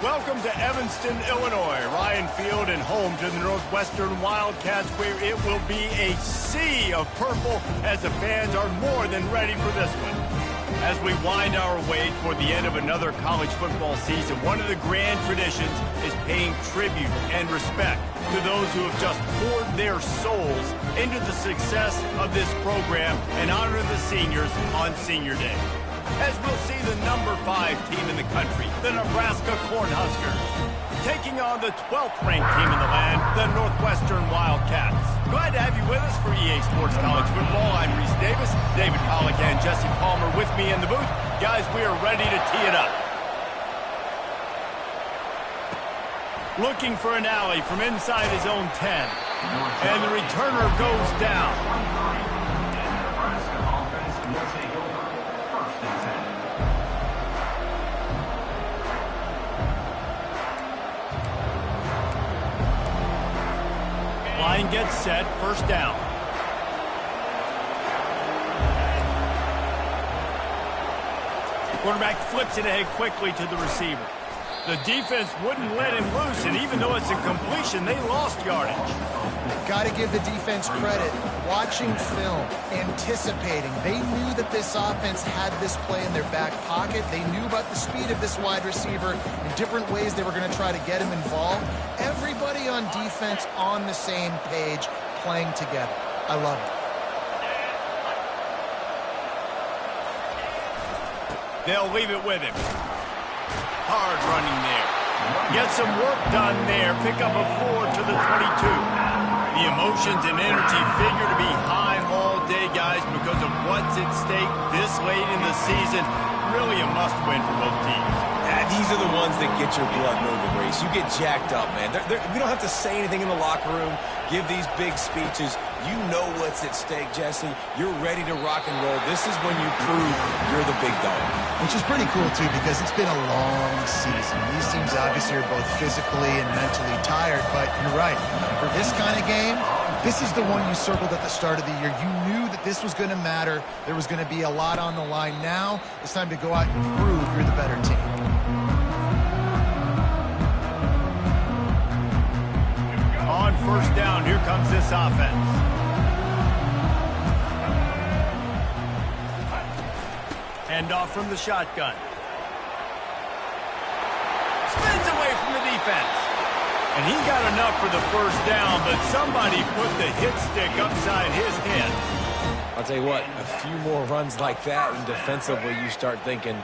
Welcome to Evanston, Illinois. Ryan Field and home to the Northwestern Wildcats, where it will be a sea of purple as the fans are more than ready for this one. As we wind our way toward the end of another college football season, one of the grand traditions is paying tribute and respect to those who have just poured their souls into the success of this program and honor the seniors on Senior Day. As we'll see the number 5 team in the country, the Nebraska Cornhuskers, taking on the 12th ranked team in the land, the Northwestern Wildcats. Glad to have you with us for EA Sports College Football. I'm Reese Davis, David Pollack and Jesse Palmer with me in the booth. Guys, we are ready to tee it up. Looking for an alley from inside his own 10. And the returner goes down. Line gets set, first down. Quarterback flips it ahead quickly to the receiver. The defense wouldn't let him loose, and even though it's a completion, they lost yardage. Got to give the defense credit. Watching film, anticipating. They knew that this offense had this play in their back pocket. They knew about the speed of this wide receiver and different ways they were going to try to get him involved. Everybody on defense on the same page, playing together. I love it. They'll leave it with him. Hard running there. Get some work done there. Pick up a 4 to the 22. The emotions and energy figure to be high all day, guys, because of what's at stake this late in the season. Really a must-win for both teams. These are the ones that get your blood moving, Reese. You get jacked up, man. We don't have to say anything in the locker room, give these big speeches. You know what's at stake, Jesse. You're ready to rock and roll. This is when you prove you're the big dog. Which is pretty cool, too, because it's been a long season. These teams obviously are both physically and mentally tired, but you're right. For this kind of game, this is the one you circled at the start of the year. You knew that this was going to matter. There was going to be a lot on the line. Now it's time to go out and prove you're the better team. On first down, here comes this offense. Hand off from the shotgun. Spins away from the defense. And he got enough for the first down, but somebody put the hit stick upside his head. I'll tell you what, a few more runs like that, and defensively you start thinking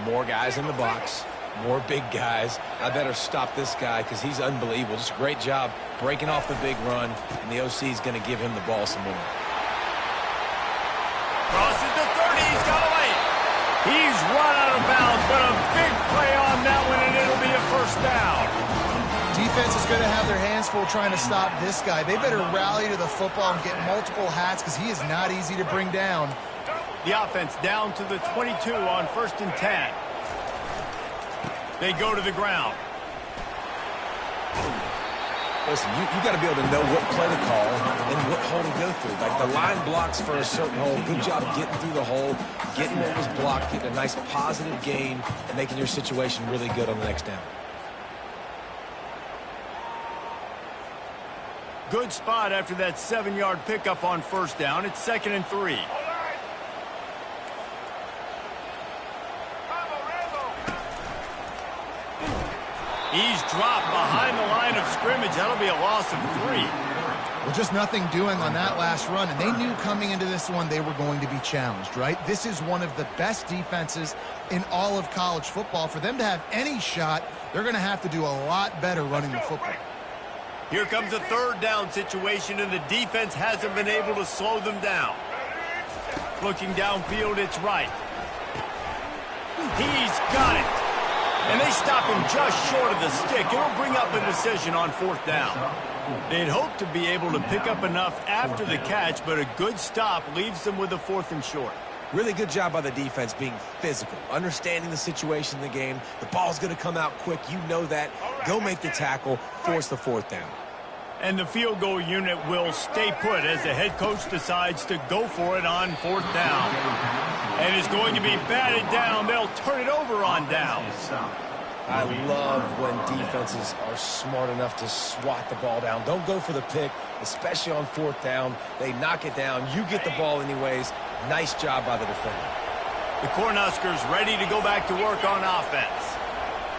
more guys in the box, more big guys. I better stop this guy because he's unbelievable. Just a great job breaking off the big run, and the OC is going to give him the ball some more. Crosses the 30, he's got away. He's run out of bounds, but a big play on that one, and it'll be a first down. Defense is going to have their hands full trying to stop this guy. They better rally to the football and get multiple hats because he is not easy to bring down. The offense down to the 22 on first and 10. They go to the ground. Listen, you got to be able to know what play to call and what hole to go through. Like the line blocks for a certain hole. Good job getting through the hole, getting what was blocked, getting a nice positive gain, making your situation really good on the next down. Good spot after that 7-yard pickup on first down. It's 2nd and 3. He's dropped behind the line of scrimmage. That'll be a loss of 3. Well, just nothing doing on that last run, and they knew coming into this one they were going to be challenged, right? This is one of the best defenses in all of college football. For them to have any shot, they're going to have to do a lot better running the football. Here comes a 3rd down situation, and the defense hasn't been able to slow them down. Looking downfield, it's right. He's got it. And they stop him just short of the stick. It'll bring up a decision on 4th down. They'd hoped to be able to pick up enough after the catch, but a good stop leaves them with a 4th and short. Really good job by the defense being physical, understanding the situation in the game. The ball's going to come out quick. You know that. Go make the tackle, force the 4th down. And the field goal unit will stay put as the head coach decides to go for it on 4th down. And it's going to be batted down. They'll turn it over on downs. I love when defenses are smart enough to swat the ball down. Don't go for the pick, especially on 4th down. They knock it down. You get the ball anyways. Nice job by the defender. The Cornhuskers ready to go back to work on offense.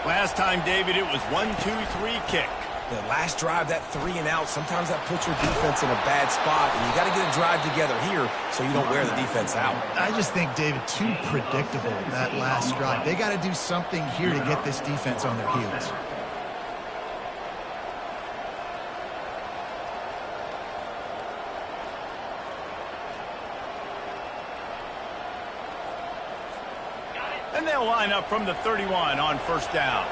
Last time, David, it was 1-2-3 kick. The last drive, that 3 and out, sometimes that puts your defense in a bad spot, and you got to get a drive together here so you don't wear the defense out. I just think, David, too predictable, that last drive. They got to do something here to get this defense on their heels. And they'll line up from the 31 on 1st down.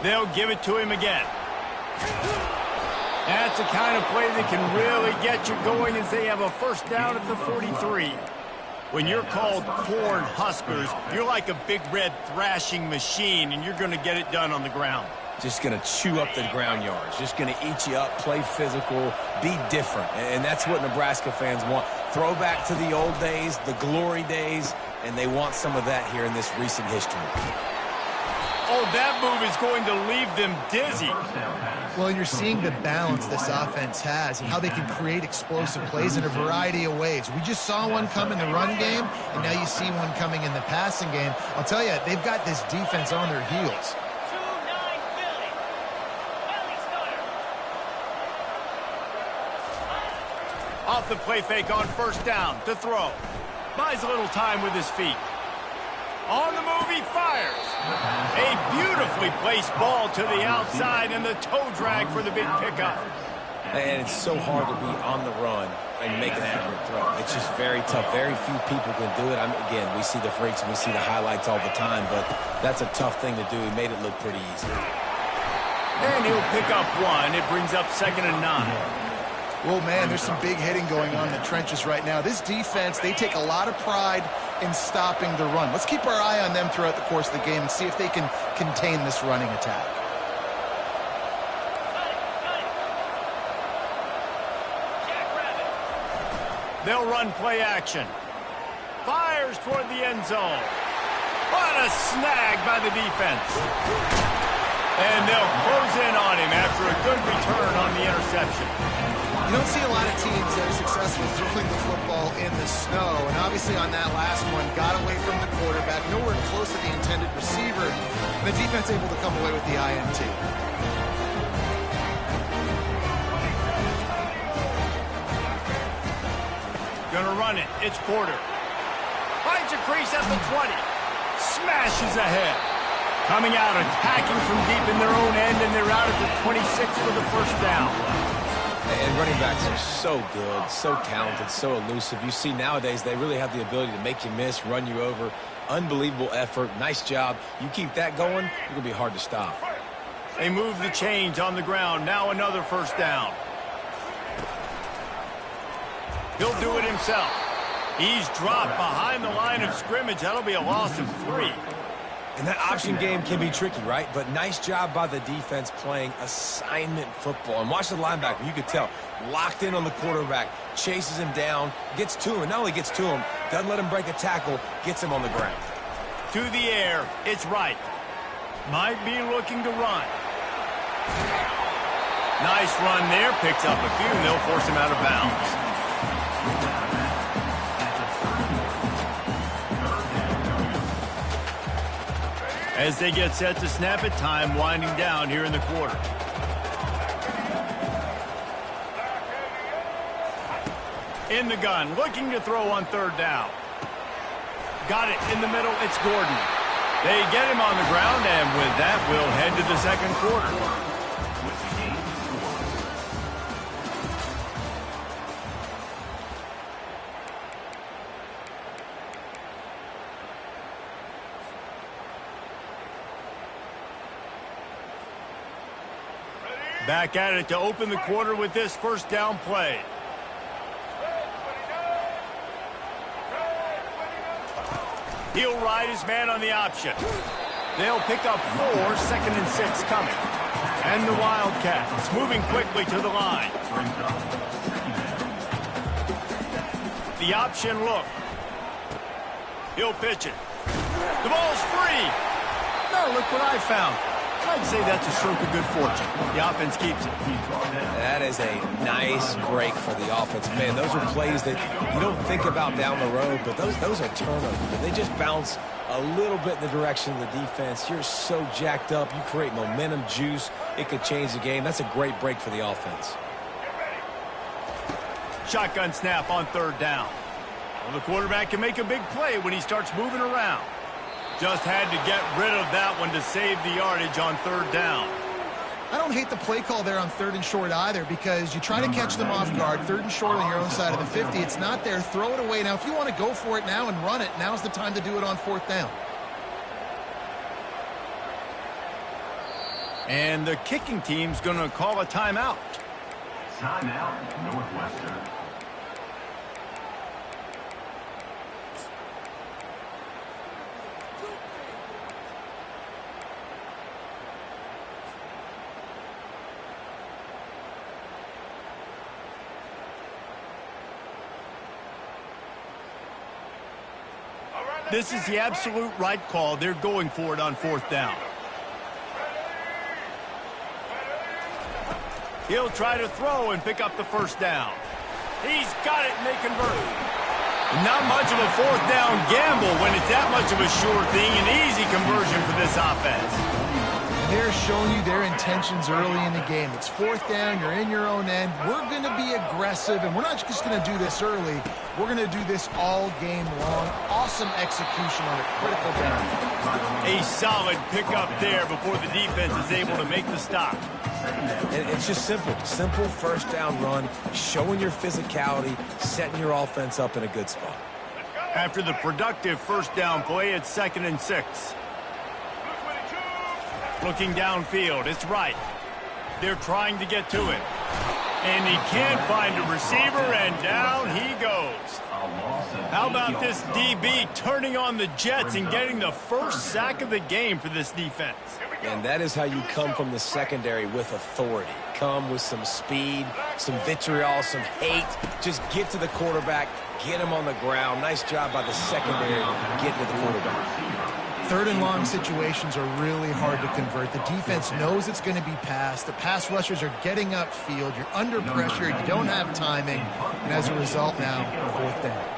They'll give it to him again. That's the kind of play that can really get you going as they have a 1st down at the 43. When you're called Corn Huskers, you're like a big red thrashing machine, and you're going to get it done on the ground. Just going to chew up the ground yards. Just going to eat you up, play physical, be different. And that's what Nebraska fans want. Throw back to the old days, the glory days, and they want some of that here in this recent history. Oh, that move is going to leave them dizzy. Well, you're seeing the balance this offense has and how they can create explosive plays in a variety of ways. We just saw one come in the run game, and now you see one coming in the passing game. I'll tell you, they've got this defense on their heels. Off the play fake on 1st down to throw. Buys a little time with his feet. On the move, he fires. A beautifully placed ball to the outside and the toe drag for the big pickup. And it's so hard to be on the run and make an accurate throw. It's just very tough. Very few people can do it. Again, we see the freaks and we see the highlights all the time, but that's a tough thing to do. He made it look pretty easy. And he'll pick up 1. It brings up 2nd and 9. Well, man, there's some big hitting going on in the trenches right now. This defense, they take a lot of pride in stopping the run. Let's keep our eye on them throughout the course of the game and see if they can contain this running attack. They'll run play action. Fires toward the end zone. What a snag by the defense. And they'll close in on him after a good return on the interception. You don't see a lot of teams that are successful throwing the football in the snow. And obviously on that last one, got away from the quarterback, nowhere close to the intended receiver. And the defense able to come away with the INT. Gonna run it. It's Porter. Finds a crease at the 20. Smashes ahead. Coming out, attacking from deep in their own end, and they're out at the 26 for the 1st down. And running backs are so good, so talented, so elusive. You see nowadays they really have the ability to make you miss, run you over. Unbelievable effort. Nice job. You keep that going, it's going to be hard to stop. They move the chains on the ground. Now another 1st down. He'll do it himself. He's dropped behind the line of scrimmage. That'll be a loss of 3. And that option game can be tricky, right? But nice job by the defense playing assignment football. And watch the linebacker. You could tell. Locked in on the quarterback. Chases him down. Gets to him. Not only gets to him, doesn't let him break a tackle. Gets him on the ground. To the air. It's right. Might be looking to run. Nice run there. Picks up a few, and they'll force him out of bounds. As they get set to snap it, time winding down here in the quarter. In the gun, looking to throw on 3rd down. Got it in the middle, it's Gordon. They get him on the ground, and with that, we'll head to the 2nd quarter. Back at it to open the quarter with this 1st down play. He'll ride his man on the option. They'll pick up 4, 2nd and 6 coming. And the Wildcats moving quickly to the line. the option look. He'll pitch it. The ball's free. Now look what I found. I'd say that's a stroke of good fortune. The offense keeps it. That is a nice break for the offense. Man, those are plays that you don't think about down the road, but those are turnovers. They just bounce a little bit in the direction of the defense. You're so jacked up. You create momentum, juice. It could change the game. That's a great break for the offense. Shotgun snap on third down. Well, the quarterback can make a big play when he starts moving around. Just had to get rid of that one to save the yardage on third down. I don't hate the play call there on 3rd and short either, because you try to catch them off guard. 3rd and short on your own side of the 50. It's not there. Throw it away. Now, if you want to go for it now and run it, now's the time to do it on 4th down. And the kicking team's going to call a timeout. Timeout, Northwestern. This is the absolute right call. They're going for it on 4th down. He'll try to throw and pick up the first down. He's got it, and they convert. Not much of a 4th down gamble when it's that much of a sure thing. An easy conversion for this offense. They're showing you their intentions early in the game. It's 4th down. You're in your own end. We're going to be aggressive, and we're not just going to do this early. We're going to do this all game long. Awesome execution on a critical down. A solid pickup there before the defense is able to make the stop. And it's just simple. Simple first down run, showing your physicality, setting your offense up in a good spot. After the productive first down play, it's 2nd and 6. Looking downfield, it's right. They're trying to get to it. And he can't find a receiver, and down he goes. How about this DB turning on the Jets and getting the first sack of the game for this defense? And that is how you come from the secondary with authority. Come with some speed, some vitriol, some hate. Just get to the quarterback, get him on the ground. Nice job by the secondary getting to the quarterback. 3rd and long situations are really hard to convert. The defense knows it's going to be passed. The pass rushers are getting upfield. You're under pressure. You don't have timing. And as a result now, 4th down.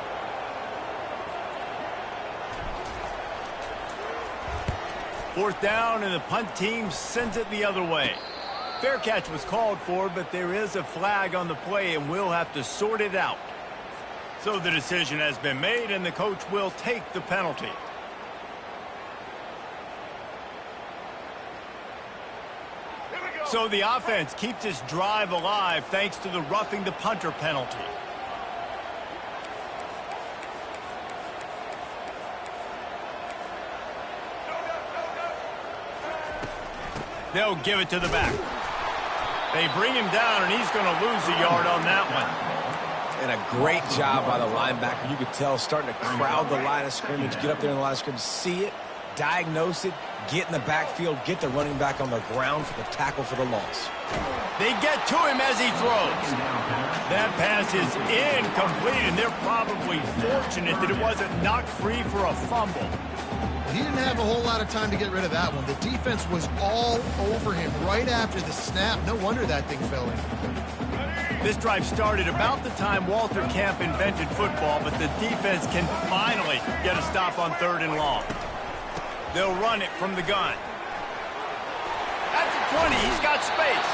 Fourth down, and the punt team sends it the other way. Fair catch was called for, but there is a flag on the play, and we'll have to sort it out. So the decision has been made, and the coach will take the penalty. So the offense keeps its drive alive thanks to the roughing the punter penalty. They'll give it to the back. They bring him down, and he's going to lose a yard on that one. And a great job by the linebacker. You could tell starting to crowd the line of scrimmage, get up there in the line of scrimmage, see it, diagnose it, get in the backfield, get the running back on the ground for the tackle for the loss. They get to him as he throws. That pass is incomplete, and they're probably fortunate that it wasn't knocked free for a fumble. He didn't have a whole lot of time to get rid of that one. The defense was all over him right after the snap. No wonder that thing fell in. This drive started about the time Walter Camp invented football, but the defense can finally get a stop on 3rd and long. They'll run it from the gun. At the 20, he's got space.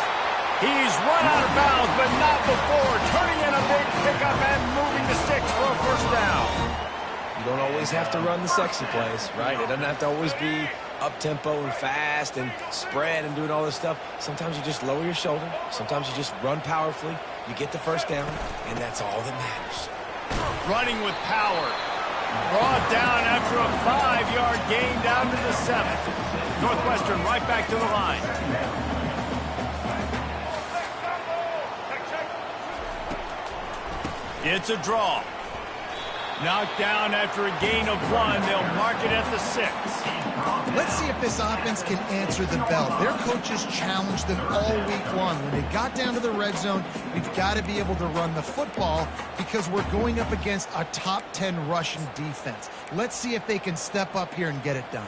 He's run out of bounds, but not before. Turning in a big pickup and moving the sticks for a first down. You don't always have to run the sexy plays, right? It doesn't have to always be up-tempo and fast and spread and doing all this stuff. Sometimes you just lower your shoulder. Sometimes you just run powerfully. You get the first down, and that's all that matters. Running with power. Brought down after a 5-yard gain down to the 7th. Northwestern right back to the line. It's a draw. Knocked down after a gain of 1. They'll mark it at the 6. Let's see if this offense can answer the bell. Their coaches challenged them all week long. When they got down to the red zone, we've got to be able to run the football because we're going up against a top 10 Russian defense. Let's see if they can step up here and get it done.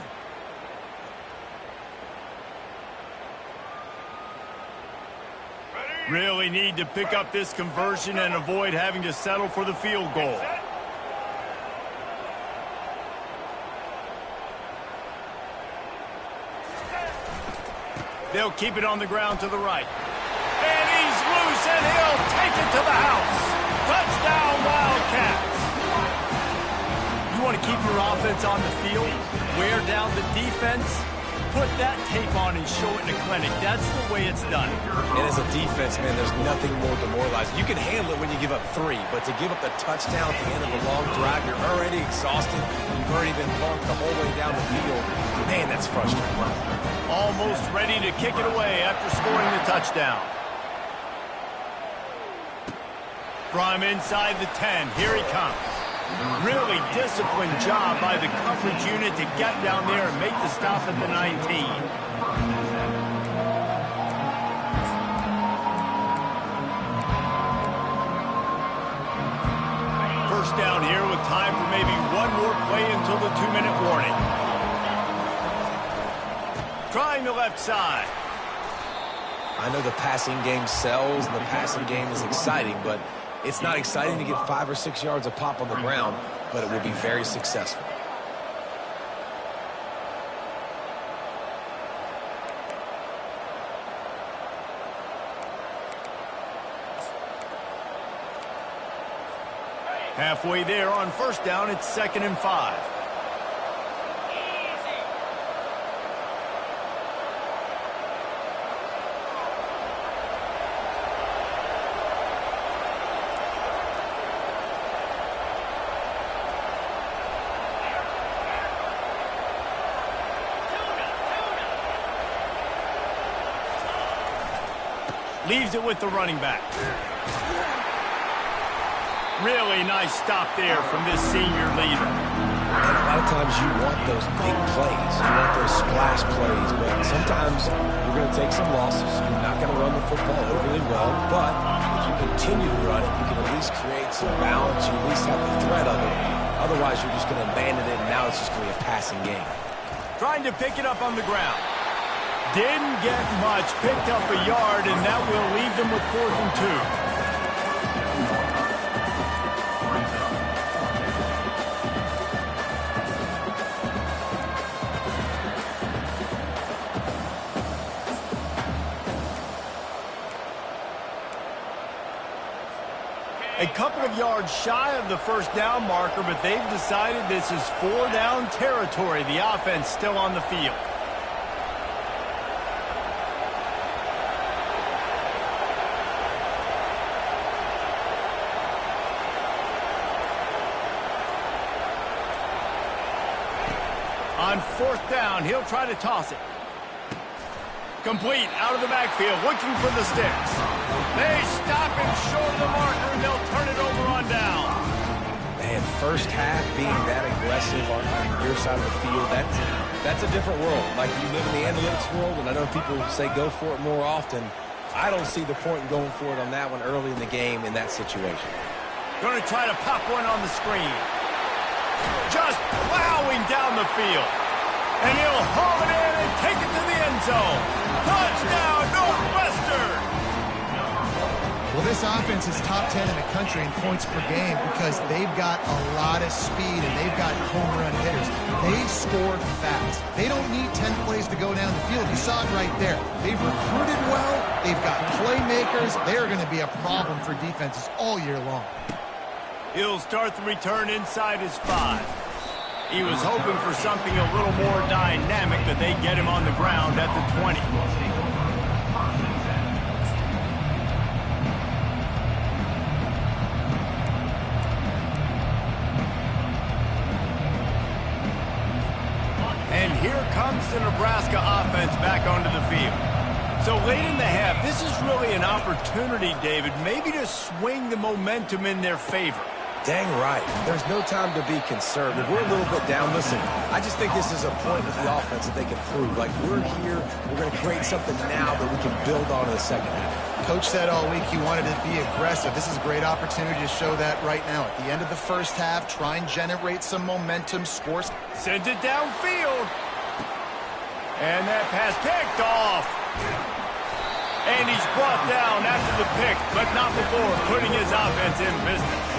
Really need to pick up this conversion and avoid having to settle for the field goal. They'll keep it on the ground to the right. And he's loose, and he'll take it to the house. Touchdown, Wildcats. You want to keep your offense on the field, wear down the defense, put that tape on and show it in a clinic. That's the way it's done. And as a defense, man, there's nothing more demoralizing. You can handle it when you give up 3, but to give up the touchdown at the end of a long drive, you're already exhausted. You've already been punked the whole way down the field. Man, that's frustrating. Almost ready to kick it away after scoring the touchdown. From inside the 10, here he comes. Really disciplined job by the coverage unit to get down there and make the stop at the 19. First down here with time for maybe one more play until the 2-minute warning. Trying the left side. I know the passing game sells and the passing game is exciting, but it's not exciting to get 5 or 6 yards of pop on the ground, but it will be very successful. Halfway there on first down, it's 2nd and 5. Leaves it with the running back. Really nice stop there from this senior leader. And a lot of times you want those big plays. You want those splash plays, but sometimes you're going to take some losses. You're not going to run the football overly well, but if you continue to run it, you can at least create some balance. You at least have the threat of it. Otherwise, you're just going to abandon it, and now it's just going to be a passing game. Trying to pick it up on the ground. Didn't get much, picked up a yard, and that will leave them with 4th and 2. A couple of yards shy of the first down marker, but they've decided this is 4-down territory. The offense still on the field. On 4th down, he'll try to toss it. Complete out of the backfield, looking for the sticks. They stop him short of the marker, and they'll turn it over on down. Man, first half being that aggressive on your side of the field, that's a different world. Like, you live in the analytics world, and I know people say go for it more often. I don't see the point in going for it on that one early in the game in that situation. Going to try to pop one on the screen. Just plowing down the field. And he'll haul it in and take it to the end zone. Touchdown, Northwestern! Well, this offense is top 10 in the country in points per game because they've got a lot of speed and they've got home run hitters. They score fast. They don't need 10 plays to go down the field. You saw it right there. They've recruited well. They've got playmakers. They're going to be a problem for defenses all year long. He'll start the return inside his 5. He was hoping for something a little more dynamic, but they get him on the ground at the 20. And here comes the Nebraska offense back onto the field. So late in the half, this is really an opportunity, David, maybe to swing the momentum in their favor. Dang right. There's no time to be conservative. We're a little bit down. Listen, I just think this is a point with the offense that they can prove. Like, we're here, we're going to create something now that we can build on in the second half. Coach said all week he wanted to be aggressive. This is a great opportunity to show that right now. At the end of the first half, try and generate some momentum, scores. Sends it downfield. And that pass picked off. And he's brought down after the pick, but not before putting his offense in business.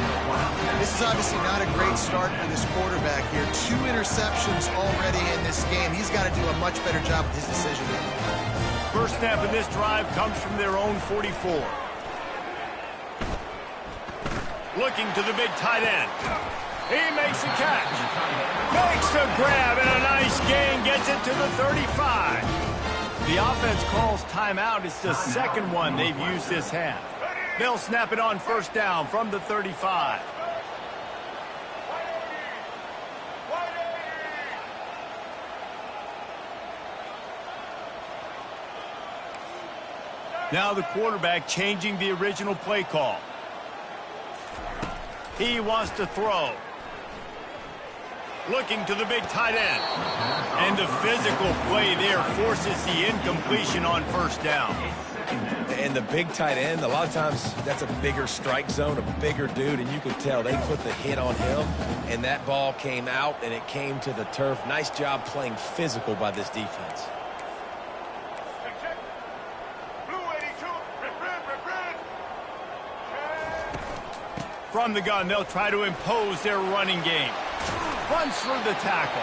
This is obviously not a great start for this quarterback here. 2 interceptions already in this game. He's got to do a much better job with his decision making. First snap of this drive comes from their own 44. Looking to the big tight end. He makes a catch. Makes the grab, and a nice gain gets it to the 35. The offense calls timeout. It's the second one they've used this half. They'll snap it on first down from the 35. Now the quarterback changing the original play call. He wants to throw. Looking to the big tight end. And the physical play there forces the incompletion on first down. And the big tight end, a lot of times that's a bigger strike zone, a bigger dude, and you can tell they put the hit on him, and that ball came out, and it came to the turf. Nice job playing physical by this defense. From the gun, they'll try to impose their running game. Runs through the tackle.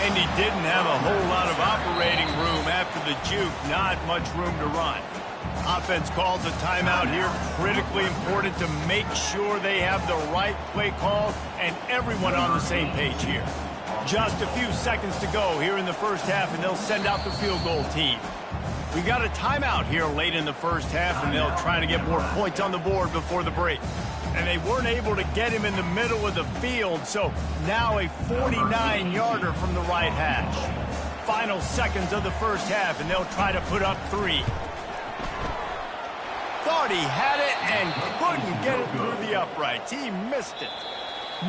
And he didn't have a whole lot of operating room after the juke. Not much room to run. Offense calls a timeout here. Critically important to make sure they have the right play call and everyone on the same page here. Just a few seconds to go here in the first half, and they'll send out the field goal team. We got a timeout here late in the first half, and they'll try to get more points on the board before the break. And they weren't able to get him in the middle of the field, so now a 49-yarder from the right hash. Final seconds of the first half, and they'll try to put up 3. Thought he had it and couldn't get it through the uprights. He missed it.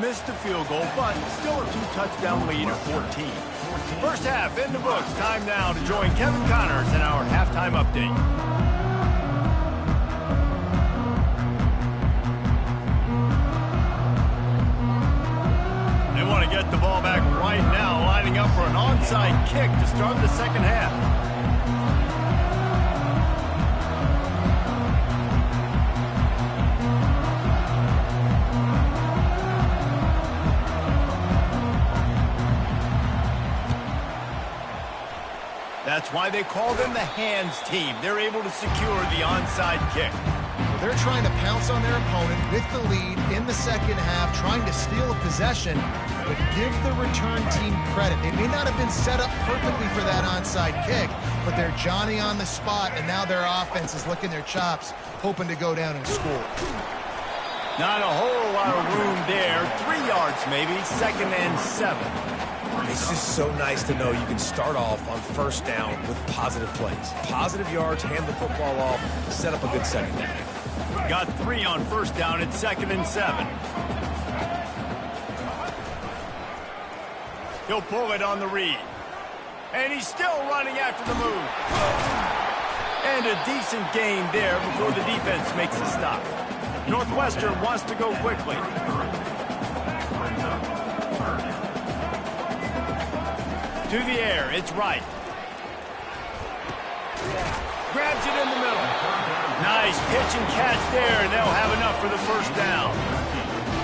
Missed the field goal, but still a 2-touchdown lead of 14. First half in the books. Time now to join Kevin Connors in our halftime update. They want to get the ball back right now, lining up for an onside kick to start the second half. That's why they call them the hands team. They're able to secure the onside kick. They're trying to pounce on their opponent with the lead in the second half, trying to steal a possession, but give the return team credit. They may not have been set up perfectly for that onside kick, but they're Johnny on the spot, and now their offense is licking their chops, hoping to go down and score. Not a whole lot of room there. 3 yards maybe, 2nd and 7. It's just so nice to know you can start off on first down with positive plays. Positive yards, hand the football off, set up a good second down. Got 3 on first down at 2nd and 7. He'll pull it on the read. And he's still running after the move. And a decent gain there before the defense makes a stop. Northwestern wants to go quickly. To the air, it's right. Grabs it in the middle. Nice pitch and catch there, and they'll have enough for the first down.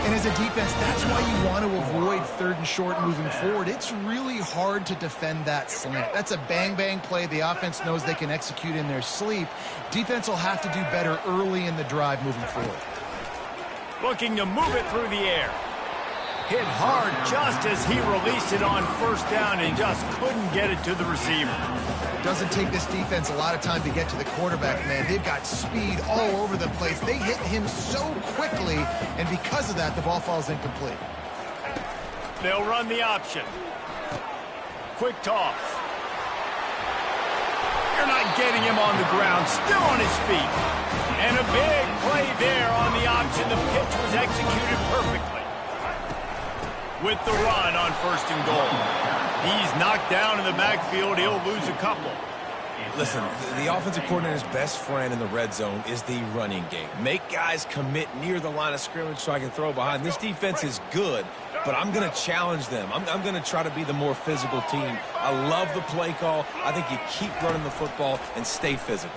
And as a defense, that's why you want to avoid 3rd and short moving forward. It's really hard to defend that slant. That's a bang-bang play. The offense knows they can execute in their sleep. Defense will have to do better early in the drive moving forward. Looking to move it through the air. Hit hard just as he released it on first down and just couldn't get it to the receiver. It doesn't take this defense a lot of time to get to the quarterback, man. They've got speed all over the place. They hit him so quickly, and because of that, the ball falls incomplete. They'll run the option. Quick toss. You're not getting him on the ground. Still on his feet. And a big play there on the option. The pitch was executed perfectly. With the run on 1st and goal. He's knocked down in the backfield. He'll lose a couple. Listen, the offensive coordinator's best friend in the red zone is the running game. Make guys commit near the line of scrimmage so I can throw behind. This defense is good, but I'm going to challenge them. I'm going to try to be the more physical team. I love the play call. I think you keep running the football and stay physical.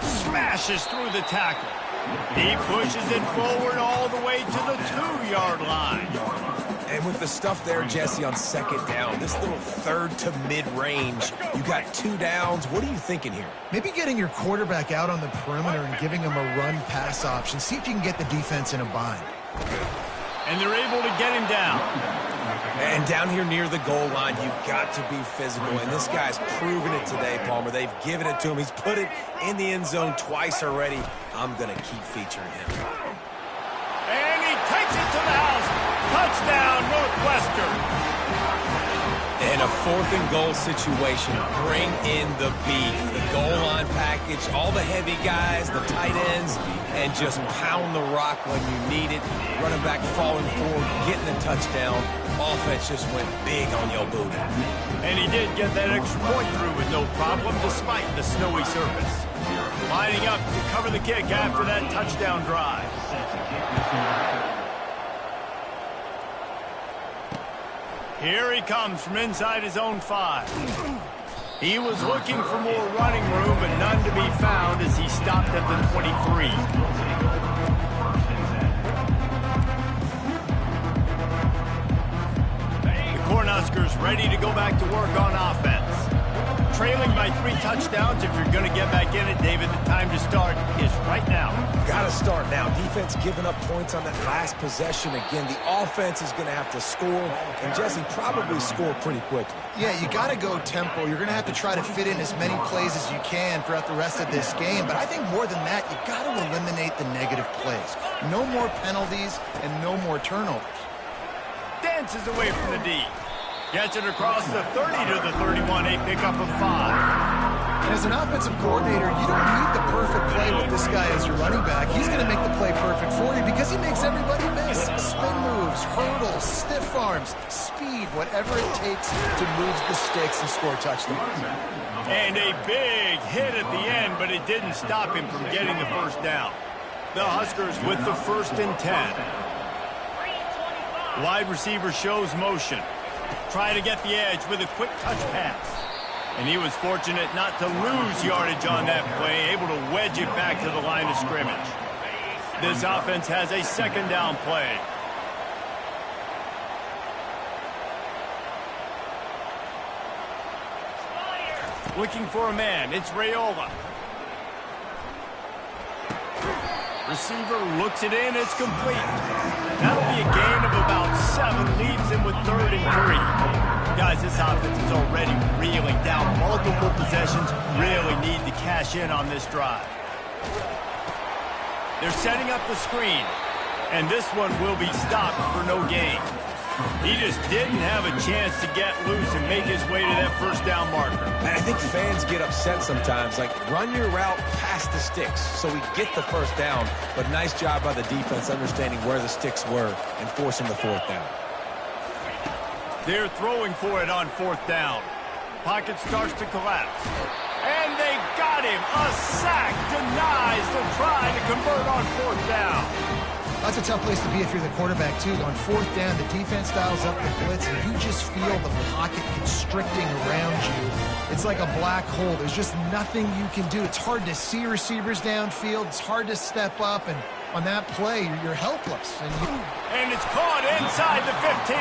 Smashes through the tackle. He pushes it forward all the way to the 2-yard line. And with the stuff there, Jesse, on 2nd down, this little 3rd to mid-range, you got 2 downs. What are you thinking here? Maybe getting your quarterback out on the perimeter and giving him a run-pass option. See if you can get the defense in a bind. And they're able to get him down. And down here near the goal line, you've got to be physical. And this guy's proven it today, Palmer. They've given it to him. He's put it in the end zone twice already. I'm going to keep featuring him. And he takes it to the house. Touchdown, Northwestern. In a 4th and goal situation, bring in the beef. The goal line package, all the heavy guys, the tight ends, and just pound the rock when you need it. Running back falling forward, getting the touchdown. Offense just went big on your booty. And he did get that extra point through with no problem despite the snowy surface. Lining up to cover the kick after that touchdown drive. Here he comes from inside his own 5. He was looking for more running room, but none to be found as he stopped at the 23. The Cornhuskers ready to go back to work on offense. Trailing by 3 touchdowns. If you're going to get back in it, David, the time to start is right now. Got to start now. Defense giving up points on that last possession. Again, the offense is going to have to score, and Jesse probably score pretty quickly. Yeah, you got to go tempo. You're going to have to try to fit in as many plays as you can throughout the rest of this game. But I think more than that, you got to eliminate the negative plays. No more penalties and no more turnovers. Dances away from the D. Gets it across the 30 to the 31, a pickup of 5. And as an offensive coordinator, you don't need the perfect play with this guy as your running back. He's going to make the play perfect for you because he makes everybody miss. Spin moves, hurdles, stiff arms, speed, whatever it takes to move the sticks and score touchdowns. And a big hit at the end, but it didn't stop him from getting the 1st down. The Huskers with the 1st and 10. Wide receiver shows motion. Try to get the edge with a quick touch pass. And he was fortunate not to lose yardage on that play, able to wedge it back to the line of scrimmage. This offense has a 2nd down play. Looking for a man, it's Raiola. Receiver looks it in, it's complete. That'll be a gain of about 7, leaves him with 3rd and 3. Guys, this offense is already reeling down multiple possessions. Really need to cash in on this drive. They're setting up the screen, and this one will be stopped for no gain. He just didn't have a chance to get loose and make his way to that 1st down marker. And I think fans get upset sometimes, like run your route past the sticks so we get the 1st down. But nice job by the defense understanding where the sticks were and forcing the 4th down. They're throwing for it on 4th down. Pocket starts to collapse. And they got him. A sack denies the try to convert on 4th down. That's a tough place to be if you're the quarterback, too. On 4th down, the defense dials up the blitz, and you just feel the pocket constricting around you. It's like a black hole. There's just nothing you can do. It's hard to see receivers downfield. It's hard to step up, and on that play, you're helpless. And it's caught inside the 15.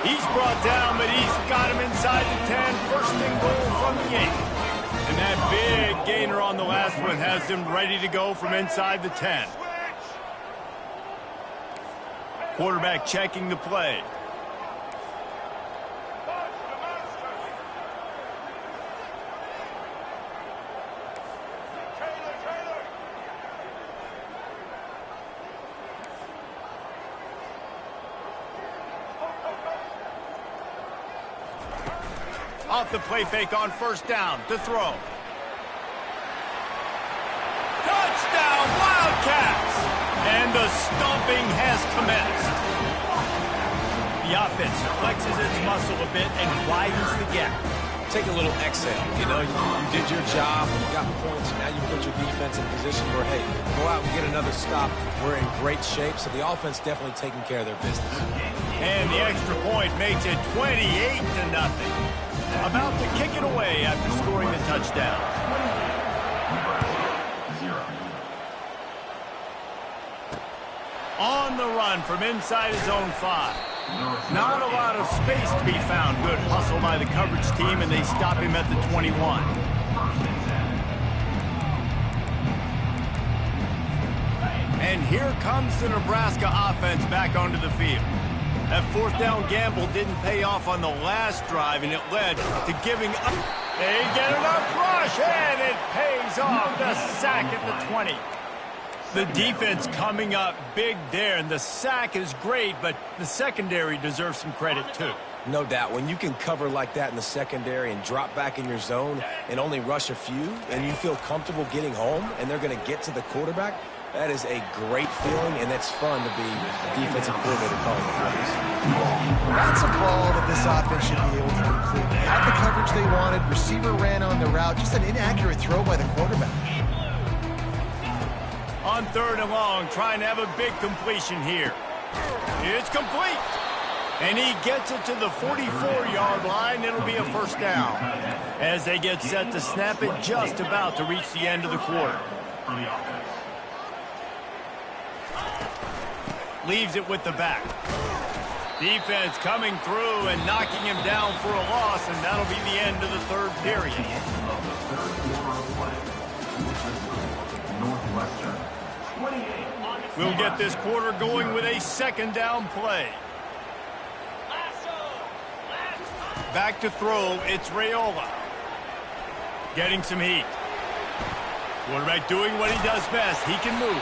He's brought down, but he's got him inside the 10. 1st and goal from the 8. And that big gainer on the last one has him ready to go from inside the 10. Quarterback checking the play. Off the play fake on 1st down to throw. Touchdown, Wildcats! And the stomping has commenced. The offense flexes its muscle a bit and widens the gap. Take a little exhale. You know, you did your job, you got points, now you put your defense in position where, hey, go out and get another stop. We're in great shape, so the offense definitely taking care of their business. And the extra point makes it 28-0. About to kick it away after scoring the touchdown. On the run from inside his own 5. Not a lot of space to be found. Good hustle by the coverage team, and they stop him at the 21. And here comes the Nebraska offense back onto the field. That fourth down gamble didn't pay off on the last drive, and it led to giving up. They get enough rush, and it pays off. The sack at the 20. The defense coming up big there, and the sack is great, but the secondary deserves some credit too. No doubt. When you can cover like that in the secondary and drop back in your zone and only rush a few, and you feel comfortable getting home, and they're going to get to the quarterback, that is a great feeling, and it's fun to be a defensive coordinator calling the plays. That's a ball that this offense should be able to complete. They had the coverage they wanted. Receiver ran on the route. Just an inaccurate throw by the quarterback. On 3rd and long, trying to have a big completion here. It's complete. And he gets it to the 44-yard line. It'll be a first down. As they get set to snap it, just about to reach the end of the quarter. Leaves it with the back. Defense coming through and knocking him down for a loss, and that'll be the end of the 3rd period. We'll get this quarter going with a 2nd down play. Back to throw, it's Raiola. Getting some heat. Quarterback doing what he does best. He can move.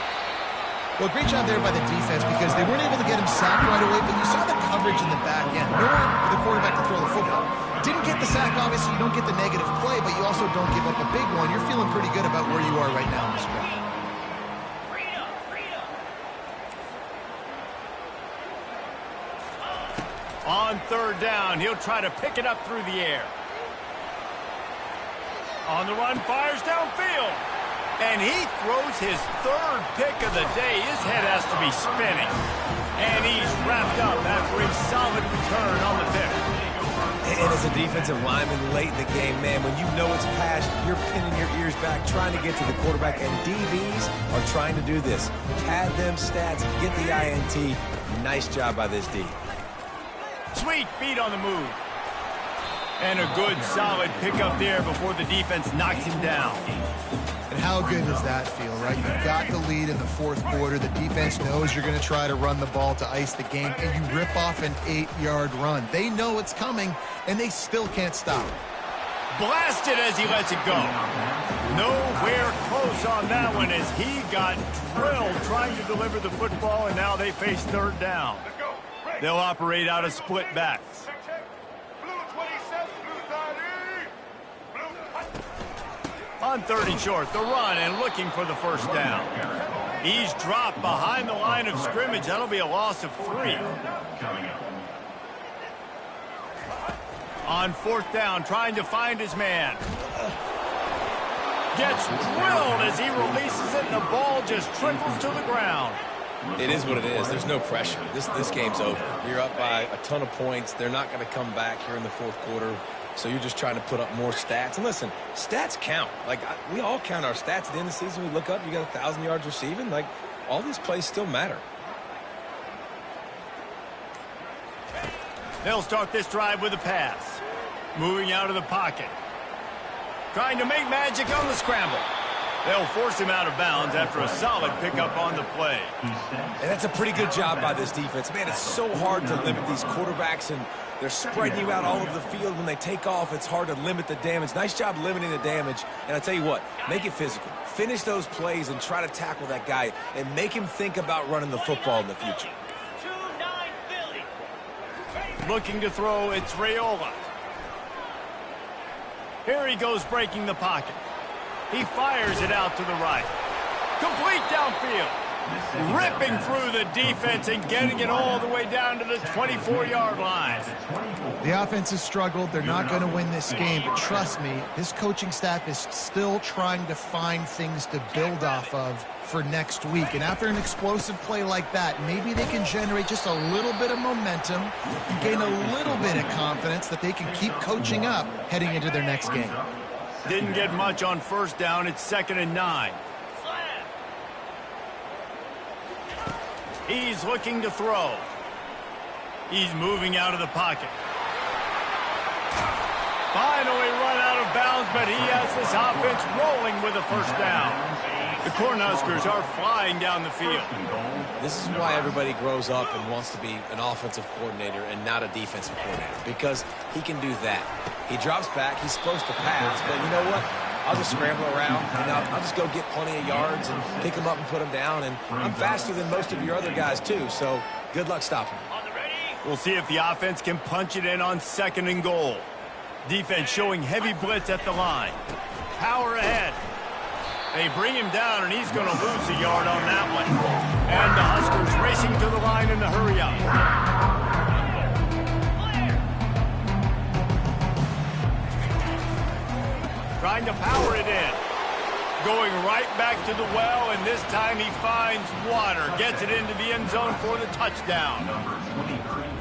Well, great job there by the defense because they weren't able to get him sacked right away, but you saw the coverage in the back end. Nowhere for the quarterback to throw the football. Didn't get the sack, obviously. You don't get the negative play, but you also don't give up a big one. You're feeling pretty good about where you are right now in this drive. On 3rd down, he'll try to pick it up through the air. On the run, fires downfield. And he throws his 3rd pick of the day. His head has to be spinning. And he's wrapped up after a solid return on the pick. And as a defensive lineman late in the game, man, when you know it's passed, you're pinning your ears back, trying to get to the quarterback. And DBs are trying to do this. Pad them stats, get the INT. Nice job by this D. Sweet feet on the move. And a good, solid pickup there before the defense knocks him down. And how good does that feel, right? You've got the lead in the 4th quarter. The defense knows you're going to try to run the ball to ice the game, and you rip off an 8-yard run. They know it's coming, and they still can't stop it. Blasted as he lets it go. Nowhere close on that one as he got drilled trying to deliver the football, and now they face 3rd down. They'll operate out of split backs. On 3rd and short, the run and looking for the first down. He's dropped behind the line of scrimmage. That'll be a loss of 3. On 4th down, trying to find his man. Gets drilled as he releases it, and the ball just trickles to the ground. It is what it is. There's no pressure. This game's over. You're up by a ton of points. They're not going to come back here in the 4th quarter. So you're just trying to put up more stats. And listen, stats count. Like, we all count our stats. At the end of the season, we look up, you got 1,000 yards receiving. Like, all these plays still matter. They'll start this drive with a pass. Moving out of the pocket. Trying to make magic on the scramble. They'll force him out of bounds after a solid pickup on the play. And that's a pretty good job by this defense. Man, it's so hard to limit these quarterbacks, and they're spreading you out all over the field. When they take off, it's hard to limit the damage. Nice job limiting the damage. And I tell you what, make it physical. Finish those plays and try to tackle that guy and make him think about running the football in the future. Looking to throw, it's Raiola. Here he goes breaking the pocket. He fires it out to the right. Complete downfield. Ripping through the defense and getting it all the way down to the 24-yard line. The offense has struggled. They're not going to win this game. But trust me, this coaching staff is still trying to find things to build off of for next week. And after an explosive play like that, maybe they can generate just a little bit of momentum and gain a little bit of confidence that they can keep coaching up heading into their next game. Didn't get much on first down. It's 2nd and 9. He's looking to throw. He's moving out of the pocket. Finally run out of bounds, but he has this offense rolling with a first down. The Cornhuskers are flying down the field. This is why everybody grows up and wants to be an offensive coordinator and not a defensive coordinator, because he can do that. He drops back. He's supposed to pass, but you know what? I'll just scramble around, and I'll just go get plenty of yards and pick them up and put them down. And I'm faster than most of your other guys, too, so good luck stopping him. We'll see if the offense can punch it in on 2nd and goal. Defense showing heavy blitz at the line. Power ahead. They bring him down, and he's going to lose a yard on that one. And the Huskers racing to the line in the hurry-up. Trying to power it in. Going right back to the well, and this time he finds water. Gets it into the end zone for the touchdown.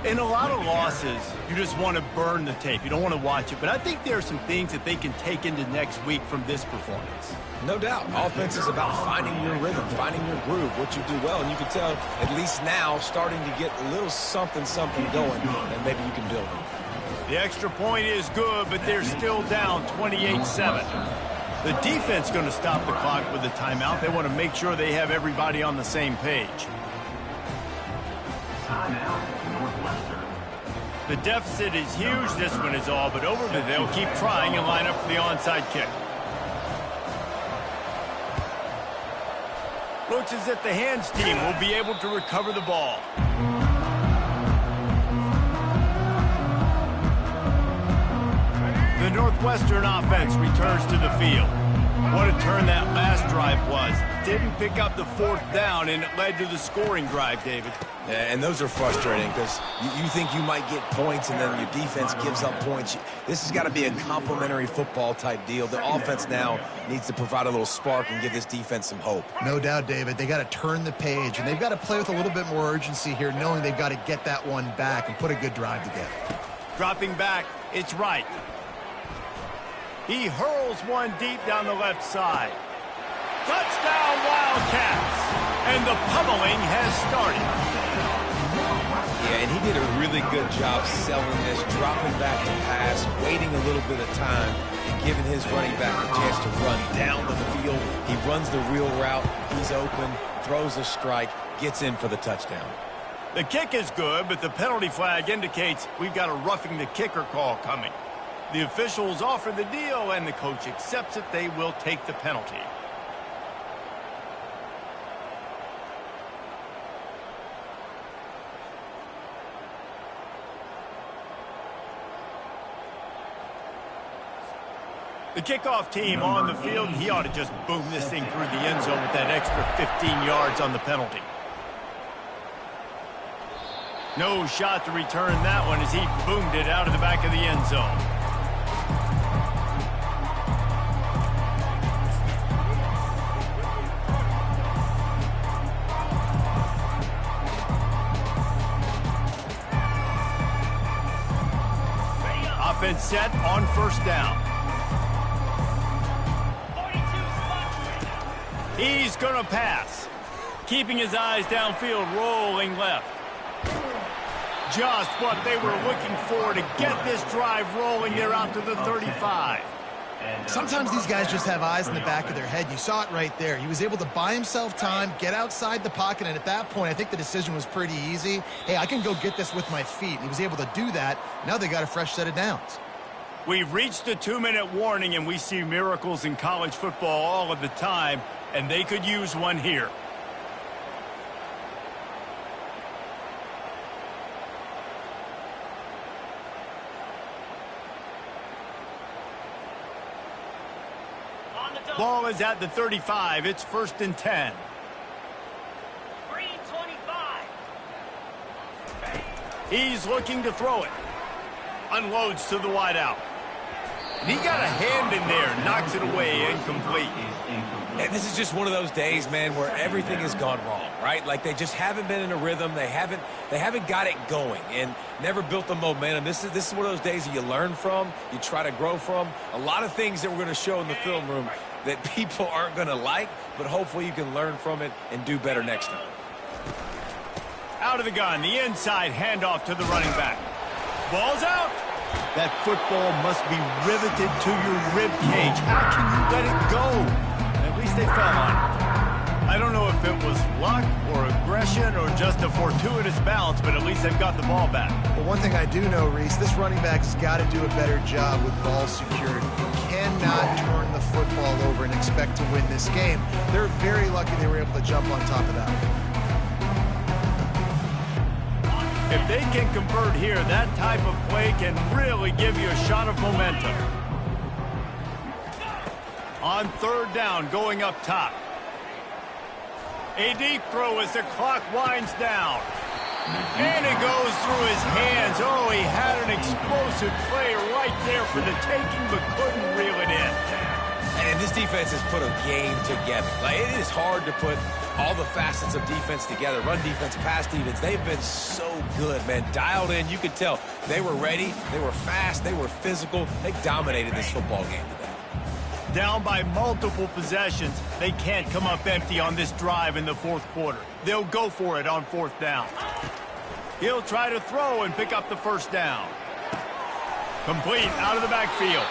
In a lot of losses, you just want to burn the tape. You don't want to watch it. But I think there are some things that they can take into next week from this performance. No doubt. Offense is about finding your rhythm, finding your groove, what you do well. And you can tell, at least now, starting to get a little something going, and maybe you can build it. The extra point is good, but they're still down 28-7. The defense going to stop the clock with a timeout. They want to make sure they have everybody on the same page. Timeout, Northwestern. The deficit is huge. This one is all but over, but they'll keep trying and line up for the onside kick. Looks as if the hands team will be able to recover the ball. The Northwestern offense returns to the field. What a turn that last drive was. Didn't pick up the 4th down, and it led to the scoring drive, David. Yeah, and those are frustrating because you think you might get points and then your defense gives up points. This has got to be a complementary football type deal. The offense now needs to provide a little spark and give this defense some hope. No doubt, David. They got to turn the page, and they've got to play with a little bit more urgency here, knowing they've got to get that one back and put a good drive together. Dropping back, it's right. He hurls one deep down the left side. Touchdown, Wildcats! And the pummeling has started. Yeah, and he did a really good job selling this, dropping back to pass, waiting a little bit of time, and giving his running back a chance to run down the field. He runs the real route. He's open, throws a strike, gets in for the touchdown. The kick is good, but the penalty flag indicates we've got a roughing the kicker call coming. The officials offer the deal, and the coach accepts it. They will take the penalty. The kickoff team on the field, he ought to just boom this thing through the end zone with that extra 15 yards on the penalty. No shot to return that one as he boomed it out of the back of the end zone. Offense set on first down. He's going to pass. Keeping his eyes downfield, rolling left. Just what they were looking for to get this drive rolling. They're out to the 35. Sometimes these guys just have eyes in the back of their head. You saw it right there. He was able to buy himself time, get outside the pocket, and at that point, I think the decision was pretty easy. Hey, I can go get this with my feet. And he was able to do that. Now they got a fresh set of downs. We've reached the 2-minute warning, and we see miracles in college football all of the time, and they could use one here. Ball is at the 35. It's 1st and 10. He's looking to throw it. Unloads to the wideout. And he got a hand in there, knocks it away, incomplete. And this is just one of those days, man, where everything has gone wrong, right? Like they just haven't been in a rhythm. They haven't got it going and never built the momentum. This is one of those days that you learn from, you try to grow from. A lot of things that we're going to show in the film room that people aren't going to like, but hopefully you can learn from it and do better next time. Out of the gun, the inside handoff to the running back. Ball's out. That football must be riveted to your rib cage. How can you let it go? At least they fell on it. I don't know if it was luck or aggression or just a fortuitous bounce, but at least they've got the ball back. But one thing I do know, Reese, this running back has got to do a better job with ball security. You cannot turn the football over and expect to win this game. They're very lucky they were able to jump on top of that. If they can convert here, that type of play can really give you a shot of momentum. On third down, going up top. A deep throw as the clock winds down. And it goes through his hands. Oh, he had an explosive play right there for the taking, but couldn't reel it in. And this defense has put a game together. Like, it is hard to put all the facets of defense together. Run defense, pass defense. They've been so good, man. Dialed in. You could tell they were ready. They were fast. They were physical. They dominated this football game today. Down by multiple possessions. They can't come up empty on this drive in the fourth quarter. They'll go for it on fourth down. He'll try to throw and pick up the first down. Complete out of the backfield.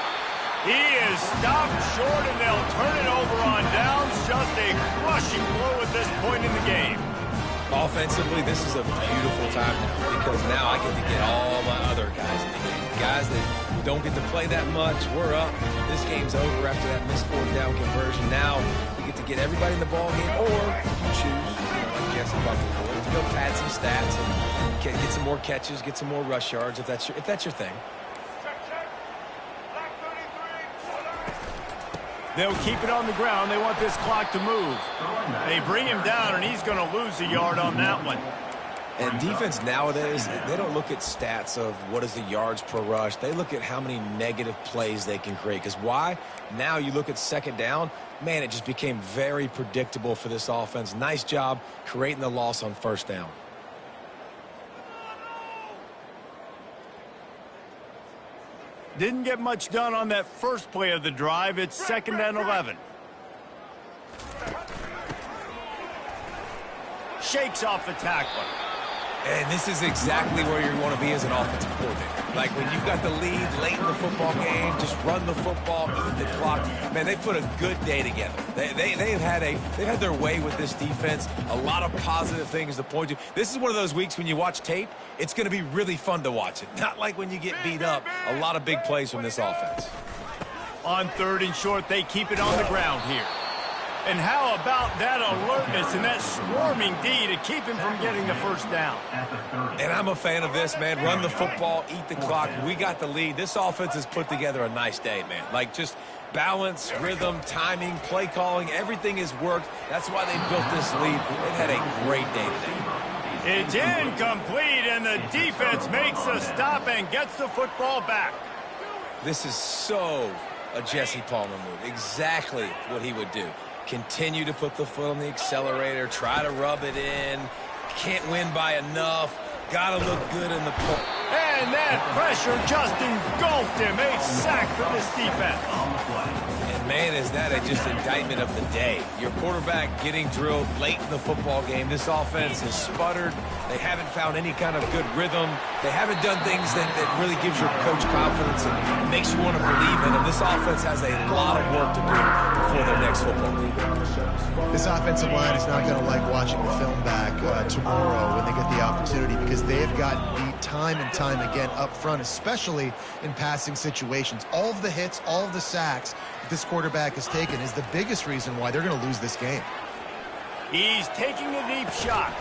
He is stopped short, and they'll turn it over on downs. Just a crushing blow at this point in the game. Offensively, this is a beautiful time now because now I get to get all my other guys in the game. Guys that don't get to play that much, we're up. This game's over after that missed fourth down conversion. Now we get to get everybody in the ball game, or if you choose, like Jesse probably would, to go pad some stats and get some more catches, get some more rush yards if that's your thing. They'll keep it on the ground. They want this clock to move. They bring him down, and he's going to lose a yard on that one. And defense nowadays, they don't look at stats of what is the yards per rush. They look at how many negative plays they can create. Because why? Now you look at second down, man, it just became very predictable for this offense. Nice job creating the loss on first down. Didn't get much done on that first play of the drive. It's 2nd and 11. Shakes off the tackler. And this is exactly where you want to be as an offensive coordinator. Like when you've got the lead late in the football game, just run the football, eat the clock. Man, they put a good day together. They've had their way with this defense. A lot of positive things to point to. This is one of those weeks when you watch tape, it's going to be really fun to watch it. Not like when you get beat up. A lot of big plays from this offense. On third and short, they keep it on the ground here. And how about that alertness and that swarming D to keep him from getting the first down? And I'm a fan of this, man. Run the football, eat the clock. We got the lead. This offense has put together a nice day, man. Like just balance, rhythm, timing, play calling, everything has worked. That's why they built this lead. They've had a great day today. It's incomplete, and the defense makes a stop and gets the football back. This is so a Jesse Palmer move. Exactly what he would do. Continue to put the foot on the accelerator, try to rub it in, can't win by enough, gotta look good in the pull. And that pressure just engulfed him. A sack for this defense. And man, is that just indictment of the day. Your quarterback getting drilled late in the football game. This offense has sputtered. They haven't found any kind of good rhythm. They haven't done things that really gives your coach confidence and makes you want to believe in them. This offense has a lot of work to do before their next football game. This offensive line is not going to like watching the film back tomorrow when they get the opportunity because they have gotten beat time and time again up front, especially in passing situations. All of the hits, all of the sacks that this quarterback has taken is the biggest reason why they're going to lose this game. He's taking a deep shot.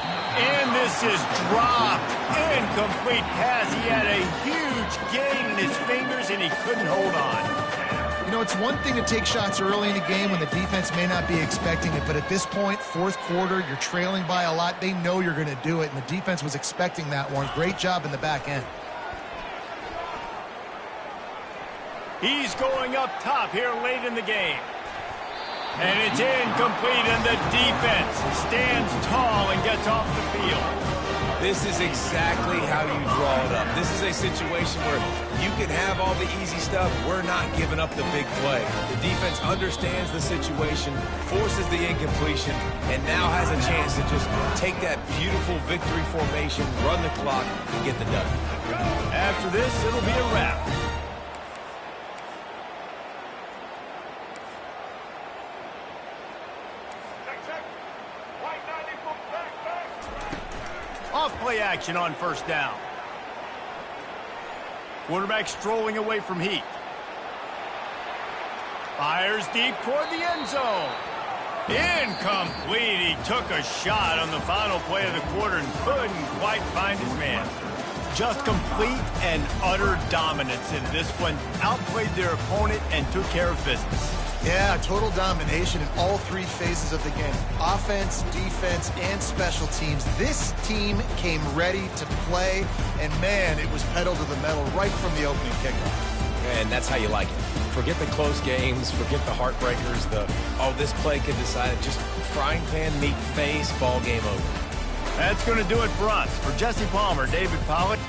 And this is dropped. Incomplete pass. He had a huge gain in his fingers, and he couldn't hold on. You know, it's one thing to take shots early in a game when the defense may not be expecting it, but at this point, fourth quarter, you're trailing by a lot. They know you're going to do it, and the defense was expecting that one. Great job in the back end. He's going up top here late in the game. And it's incomplete, and the defense stands tall and gets off the field. This is exactly how you draw it up. This is a situation where you can have all the easy stuff. We're not giving up the big play. The defense understands the situation, forces the incompletion, and now has a chance to just take that beautiful victory formation, run the clock, and get the W. After this, it'll be a wrap. Off-play action on first down. Quarterback strolling away from Heat. Fires deep toward the end zone. Incomplete. He took a shot on the final play of the quarter and couldn't quite find his man. Just complete and utter dominance in this one. Outplayed their opponent and took care of business. Yeah, total domination in all three phases of the game. Offense, defense, and special teams. This team came ready to play, and man, it was pedal to the metal right from the opening kickoff. And that's how you like it. Forget the close games, forget the heartbreakers, this play could decide it. Just frying pan meet face, ball game over. That's going to do it for us. For Jesse Palmer, David Pollack,